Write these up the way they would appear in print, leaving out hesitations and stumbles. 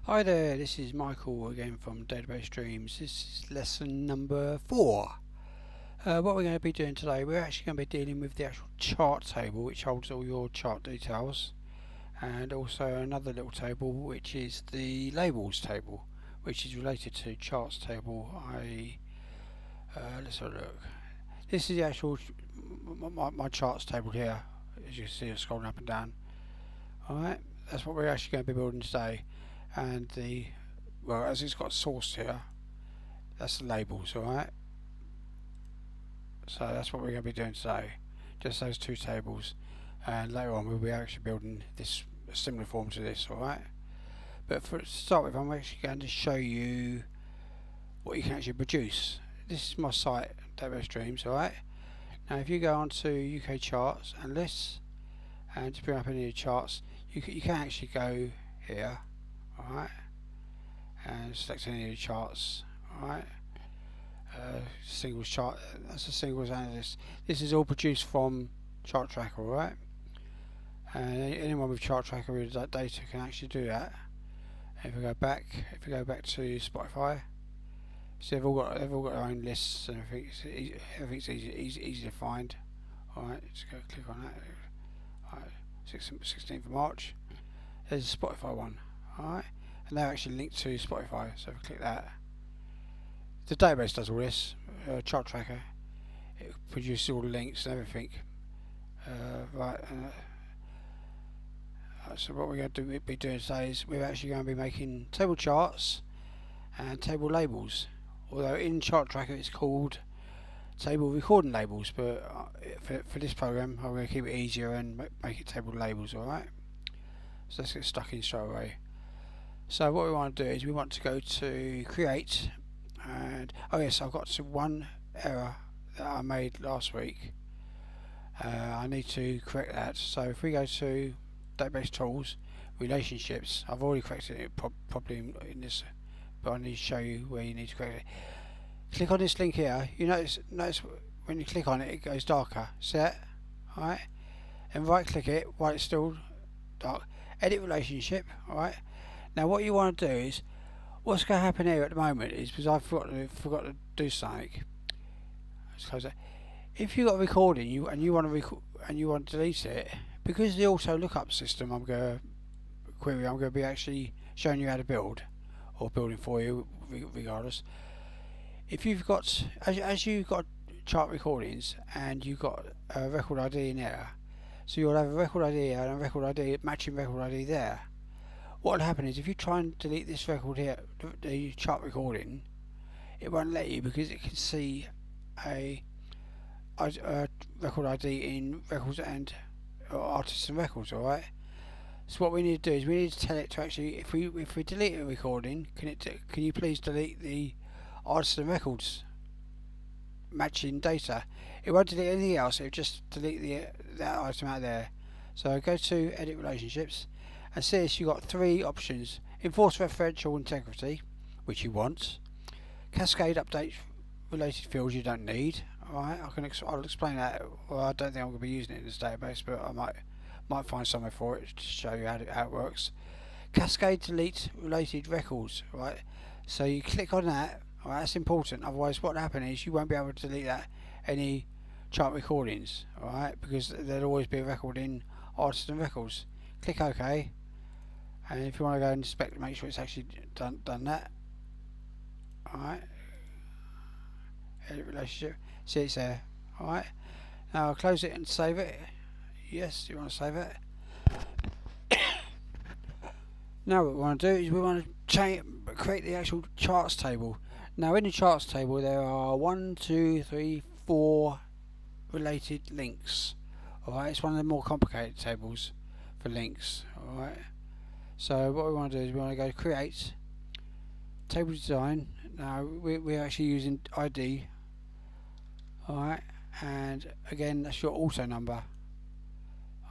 Hi there, this is Michael again from Database Dreams. This is lesson number 4. What we're going to be doing today, we're actually going to be dealing with the actual chart table which holds all your chart details, and also another little table which is the labels table, which is related to charts table. Let's have a look. This is the actual my charts table here, as you can see, it's scrolling up and down. Alright, that's what we're actually going to be building today, and well, as it's got source here, that's the labels, alright? So that's what we're going to be doing today, just those two tables, and later on we'll be actually building this a similar form to this, alright? But to start with, I'm actually going to show you what you can actually produce. This is my site, Database Dreams, alright? Now if you go onto UK charts and lists, and to bring up any of the charts, you can actually go here, alright, and select any of the charts, alright. Singles chart, that's a singles analyst. This is all produced from Chart Tracker, alright? And anyone with Chart Tracker with that data can actually do that. If we go back to Spotify, so they've all got their own lists and everything. Everything's easy to find. Alright, just go click on that. Alright, 16th of March. There's a Spotify one. Alright, and they're actually linked to Spotify. So if we click that, the database does all this. Chart Tracker, it produces all the links and everything. So what we're going to be doing today is we're actually going to be making table charts and table labels. Although in Chart Tracker it's called table recording labels, but for this program I'm going to keep it easier and make it table labels. Alright, so let's get stuck in straight away. So what we want to do is we want to go to create, and oh yes, I've got one error that I made last week. I need to correct that. So if we go to database tools, relationships, I've already corrected it probably in this, but I need to show you where you need to correct it. Click on this link here. You notice when you click on it, it goes darker. See that? Alright, and right click it while it's still dark. Edit relationship. Alright, now what you want to do is, what's going to happen here at the moment is, because I forgot to do something. Let's close that. If you've got a recording and you want to delete it, because the auto lookup system I'm going to be actually showing you how to build, or building for you regardless. If you've got, as you've got chart recordings and you've got a record ID in there, so you'll have a record ID here and a record ID, matching record ID there. What will happen is, if you try and delete this record here, the chart recording, it won't let you because it can see a record ID in records and artists and records. Alright, so what we need to do is we need to tell it to actually, if we delete a recording, can you please delete the artists and records matching data. It won't delete anything else, it'll just delete that item out there. So go to edit relationships, and see this, you've got three options: enforce referential integrity, which you want; cascade update related fields you don't need. Alright, I'll explain that. Well, I don't think I'm going to be using it in this database, but I might find somewhere for it to show you how it works. Cascade delete related records. Right, so you click on that. Alright, that's important. Otherwise, what will happen is you won't be able to delete any chart recordings. Alright, because there'll always be a record in artists and records. Click OK, and if you want to go and inspect, make sure it's actually done that. Alright, edit relationship. See, it's there. Alright, now I'll close it and save it. Yes, you want to save it. Now what we want to do is we want to create the actual charts table. Now in the charts table there are 1, 2, 3, 4 related links. Alright, it's one of the more complicated tables for links. Alright, so what we want to do is we want to go to create, table design. Now we're actually using ID. Alright, and again that's your auto number.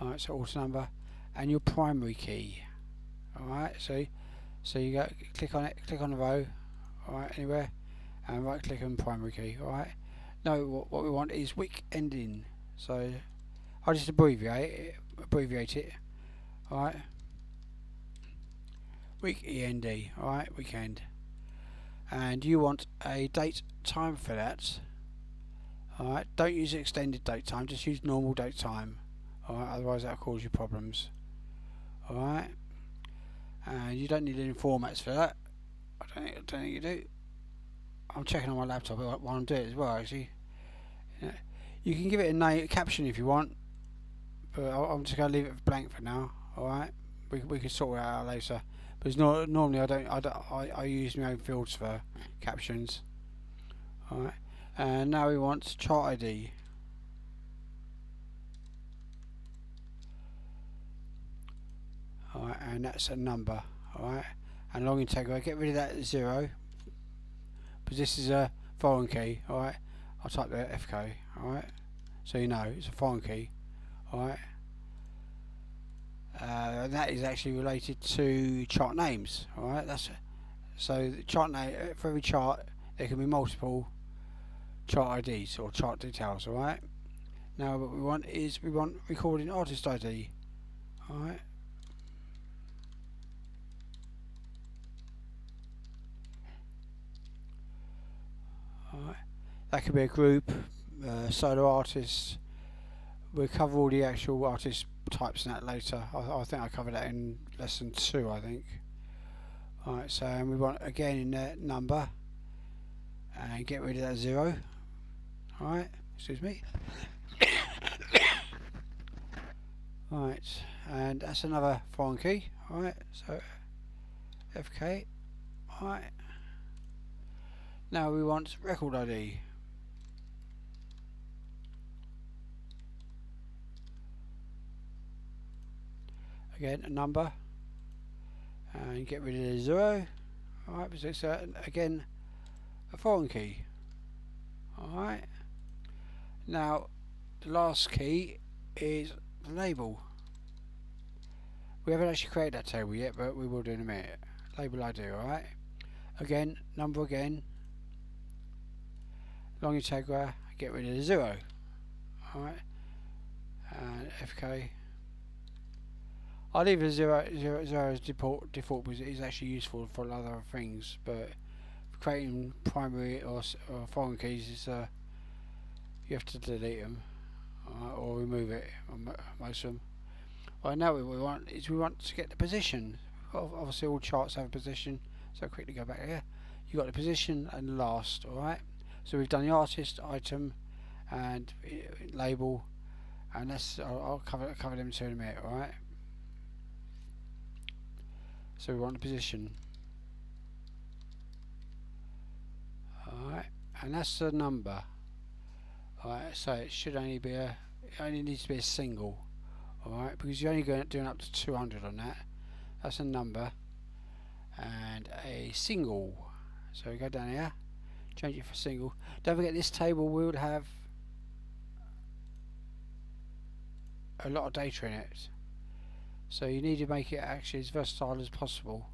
Alright, so auto number and your primary key. Alright, so you go click on it, click on the row, alright, anywhere, and right click on primary key. Alright, now what we want is week ending, so I'll just abbreviate it. Alright, week END, alright, weekend. And you want a date time for that. Alright, don't use extended date time, just use normal date time. Alright, otherwise that'll cause you problems. Alright, and you don't need any formats for that. I don't think you do. I'm checking on my laptop while I'm doing it as well, actually. Yeah. You can give it a name, caption if you want, but I'm just going to leave it blank for now. Alright, we can sort it out later. But it's not, normally I use my own fields for captions. Alright, and now we want chart ID. Alright, and that's a number. Alright, and login tag, get rid of that 0, because this is a foreign key. Alright, I'll type the FK. Alright, so you know it's a foreign key. Alright, that is actually related to chart names. Alright, that's so the chart name, for every chart there can be multiple chart IDs or chart details. Alright, now what we want is recording artist ID. Alright, that could be a group, solo artists. We'll cover all the actual artist types in that later. I think I covered that in lesson 2, I think. Alright, so we want again in there number and get rid of that 0. Alright, excuse me. Alright, and that's another foreign key. Alright, so FK. Alright, now we want record ID. Again, a number, and get rid of the 0. Alright, so it's again a foreign key. Alright, now the last key is the label. We haven't actually created that table yet, but we will do in a minute. Label ID, alright. Again, number again. Long integra, get rid of the 0. Alright, and FK. I'll leave the 0 as default because it is actually useful for other things, but for creating primary or foreign keys is you have to delete them or remove it on most of them. Right, now what we want to get the position. Obviously all charts have a position, so I'll quickly go back here. You've got the position and last. Alright, so we've done the artist, item and label, and I'll cover them two in a minute. Alright, so we want the position. Alright, and that's the number. Alright, so it should only be it only needs to be a single. Alright, because you're only doing up to 200 on that. That's a number and a single. So we go down here, change it for single. Don't forget this table will have a lot of data in it, so you need to make it actually as versatile as possible.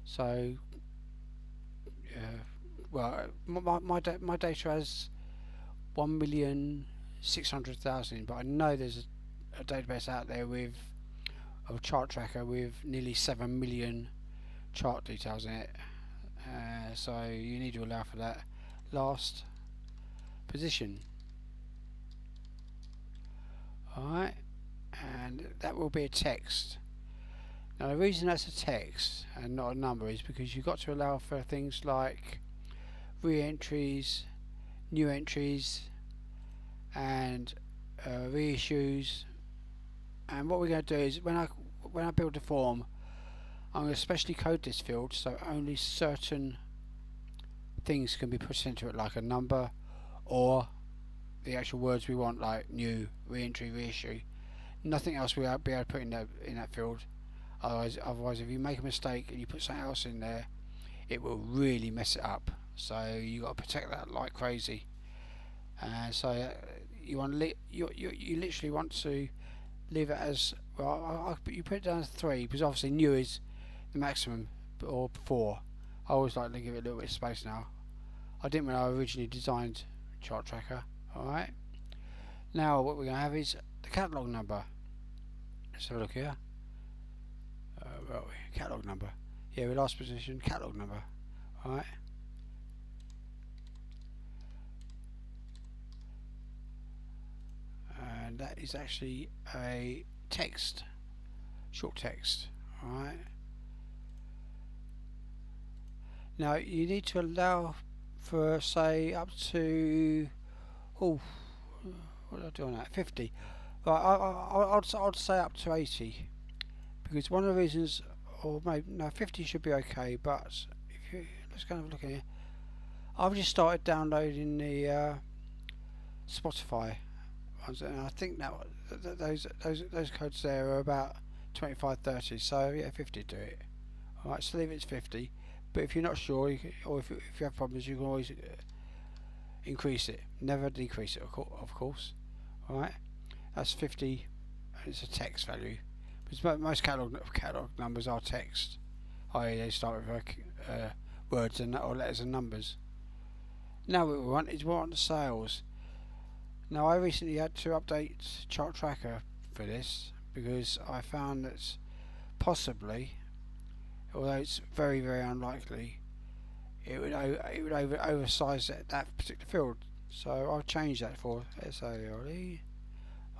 So well, my data has 1,600,000, but I know there's a database out there with a chart tracker with nearly 7 million chart details in it, so you need to allow for that. Last position. Alright, and that will be a text. Now the reason that's a text and not a number is because you've got to allow for things like re-entries, new entries and reissues. And what we're going to do is when I build the form, I'm going to specially code this field so only certain things can be put into it, like a number or the actual words we want, like new, re-entry, reissue. Nothing else we'll be able to put in that field. Otherwise, if you make a mistake and you put something else in there, it will really mess it up. So you got to protect that like crazy. So you literally want to leave it as well. You put it down as 3 because obviously new is the maximum, or 4. I always like to give it a little bit of space now. I didn't when I originally designed Chart Tracker. Alright, now what we're going to have is the catalogue number. Let's have a look here. Where are we? Catalogue number. Yeah, we last position catalog number. Alright. And that is actually a text, short text. Alright. Now you need to allow for, say, up to, oh, what did I do on that? 50. Right, I'd say up to 80, because one of the reasons, or maybe no, 50 should be okay. But if you, let's go and have a look here. I've just started downloading the Spotify ones, and I think that those codes there are about 25, 30. So yeah, 50 do it. Alright, so leave it as 50. But if you're not sure, you can, or if you have problems, you can always increase it. Never decrease it, of course. Alright, that's 50. It's a text value. Because most catalog numbers are text. I.e. they start with words and or letters and numbers. Now what we want is the sales. Now I recently had to update Chart Tracker for this, because I found that possibly, although it's very, very unlikely, it would oversize that particular field. So I'll change that for SALE.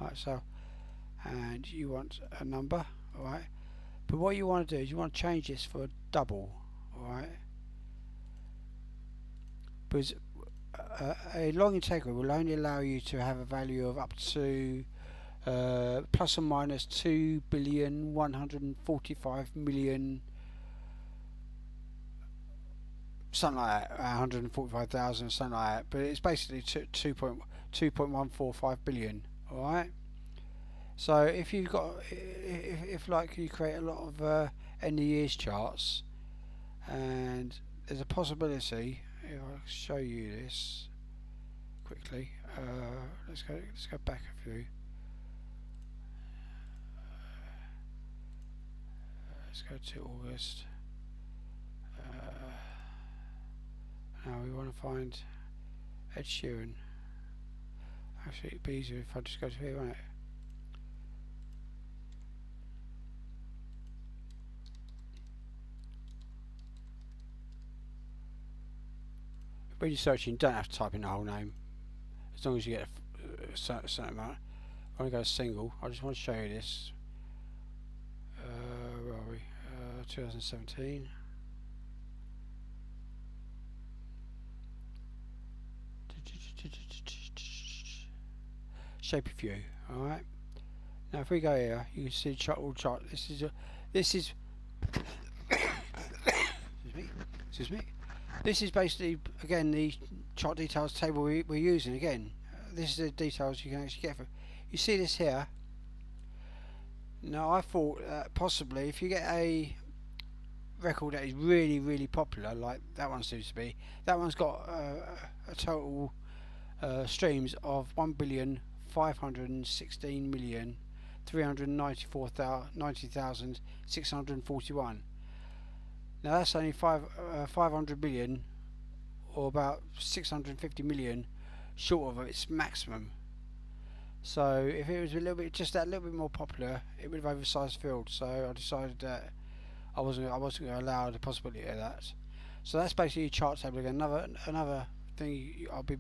Alright, so, and you want a number, alright. But what you want to do is you want to change this for a double, alright. Because a long integer will only allow you to have a value of up to plus or minus 2,145,000,000, something like that, 145,000, something like that. But it's basically 2.145 billion. All right. So if you've got, if like you create a lot of end of years charts, and there's a possibility, if I show you this quickly, let's go back a few. Let's go to August. Now we want to find Ed Sheeran. Actually, it'd be easier if I just go to here, won't it? When you're searching, you don't have to type in the whole name, as long as you get a certain amount. I want to go single. I just want to show you this. Where are we? 2017. Shape of view. All right. Now, if we go here, you can see all chart. This is excuse me. Excuse me. This is basically, again, the chart details table we're using. Again, this is the details you can actually get for. You see this here. Now, I thought possibly if you get a record that is really, really popular, like that one seems to be, that one's got a total streams of 1,516,394,90,641. Now that's only 500 million, or about 650 million, short of its maximum. So if it was a little bit, just that little bit more popular, it would have oversized the field. So I decided that I wasn't going to allow the possibility of that. So that's basically a chart table again. Another thing I'll be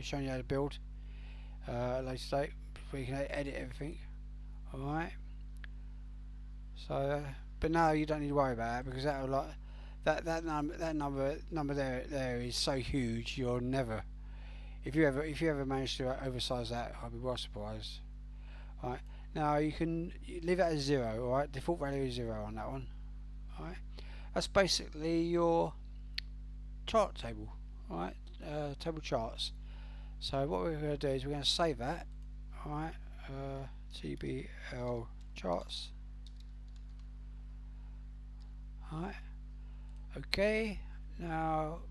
showing you how to build at a later date, where you can edit everything. All right. So, but now you don't need to worry about it, because that will that number there is so huge, you'll never. If you ever manage to oversize that, I'll be well surprised. Alright, now you can leave that as 0. Alright, default value is 0 on that one. Alright, that's basically your chart table. Alright, table charts. So what we're going to do is we're going to save that. Alright, TBL charts. Alright, okay, now.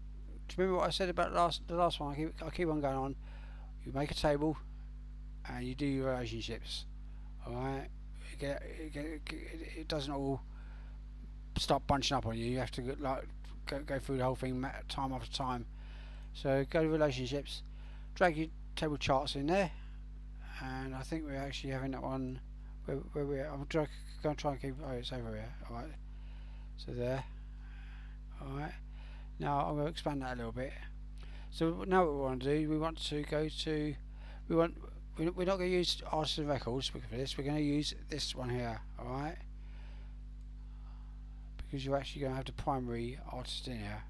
Do you remember what I said about the last one? I keep on going on. You make a table, and you do your relationships. All right, it doesn't all start bunching up on you. You have to go through the whole thing time after time. So go to relationships, drag your table charts in there, and I think we're actually having that one where we're. I'm going to try and keep. Oh, it's over here. All right. So there, Alright, now I'm going to expand that a little bit. So now what we want to do, we want to go to, we're not going to use artisan records for this, we're going to use this one here, alright? Because you're actually going to have the primary artist in here.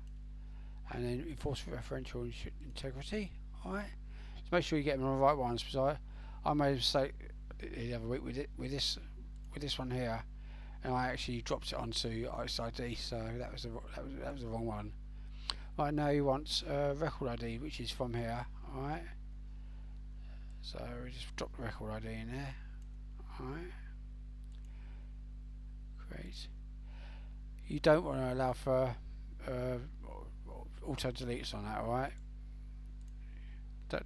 And then enforce referential integrity, alright? So make sure you get them on the right ones, because I made a mistake the other week with this one here, and I actually dropped it onto ID, so that was the wrong one. Right, now you want record ID, which is from here, alright? So we just drop the record ID in there, alright? Great. You don't want to allow for auto deletes on that, alright?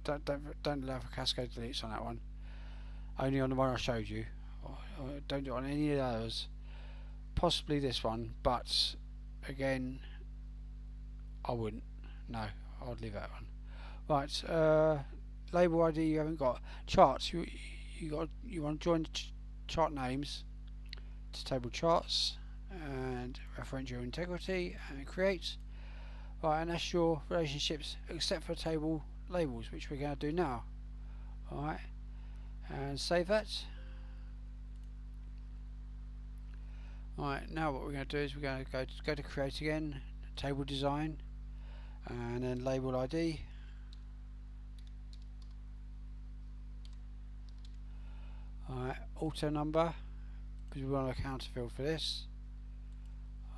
Don't allow for cascade deletes on that one. Only on the one I showed you. Don't do it on any of those. Possibly this one, but again, I wouldn't. No, I'd leave that one. Right, label ID you haven't got. Charts. You want to join the chart names to table charts and referential integrity and create. Right, and that's your relationships except for table labels, which we're going to do now. Alright, and save that. Alright, now what we're going to do is we're going to go to create again, table design, and then label ID. Alright, auto number, because we want a counter field for this.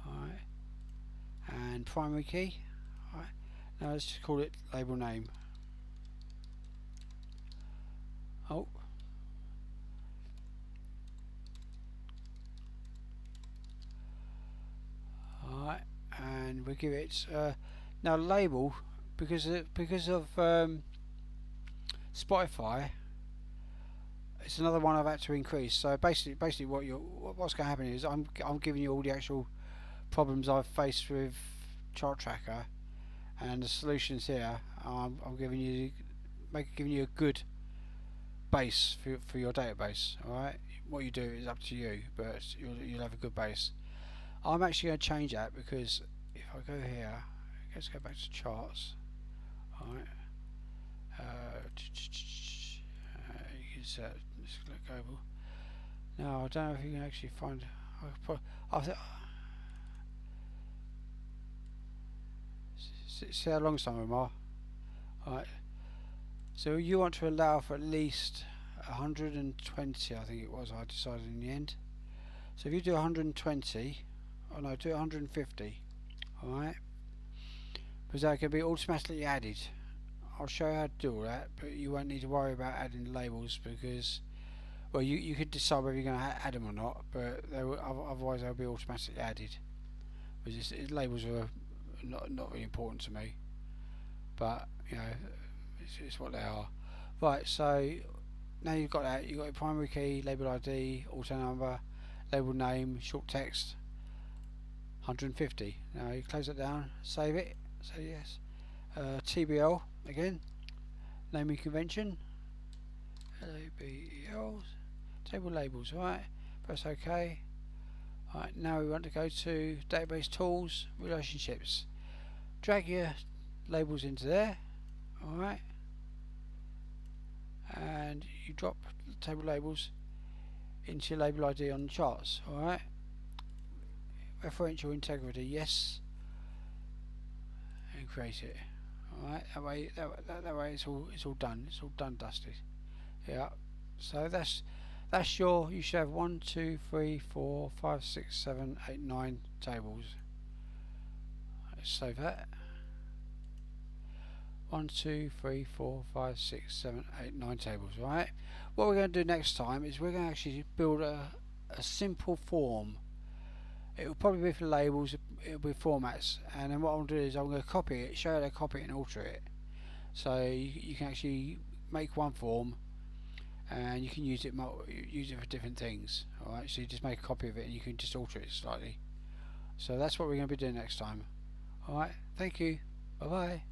Alright, and primary key. Alright, now let's just call it label name. Oh, alright, and we give it now label, because of Spotify. It's another one I've had to increase. So basically, what's going to happen is I'm giving you all the actual problems I've faced with Chart Tracker and the solutions here. I'm giving you a good base for your database. Alright, what you do is up to you, but you'll have a good base. I'm actually going to change that, because if I go here, let's go back to charts. Alright, you can set this global. Now I don't know if you can actually find. See how long some of them are. Alright, so you want to allow for at least 120, I think it was, I decided in the end. So if you do 120, oh no, do 150, alright, because that can be automatically added. I'll show you how to do all that, but you won't need to worry about adding labels, because, well, you could decide whether you're going to add them or not, but otherwise they'll be automatically added. Because labels are not really important to me, but you know, it's what they are. Right, so now you've got that, you've got your primary key, label ID, auto number, label name, short text, 150. Now you close it down, save it, say yes. TBL again, naming convention, LABEL, table labels, right, press OK. Right, now we want to go to database tools, relationships, drag your labels into there, alright, and you drop table labels into your label ID on the charts, alright, referential integrity, yes, and create it. Alright, that way it's all done, dusted. Yeah, so that's you should have 1, 2, 3, 4, 5, 6, 7, 8, 9 tables. Let's save that. 1, 2, 3, 4, 5, 6, 7, 8, 9 tables, right? What we're going to do next time is we're going to actually build a simple form. It will probably be for labels, it'll be formats, and then what I'll do is I'm going to copy it, show you how to copy it and alter it. So you can actually make one form, and you can use it for different things. Alright, so you just make a copy of it and you can just alter it slightly. So that's what we're going to be doing next time. Alright, thank you, bye bye.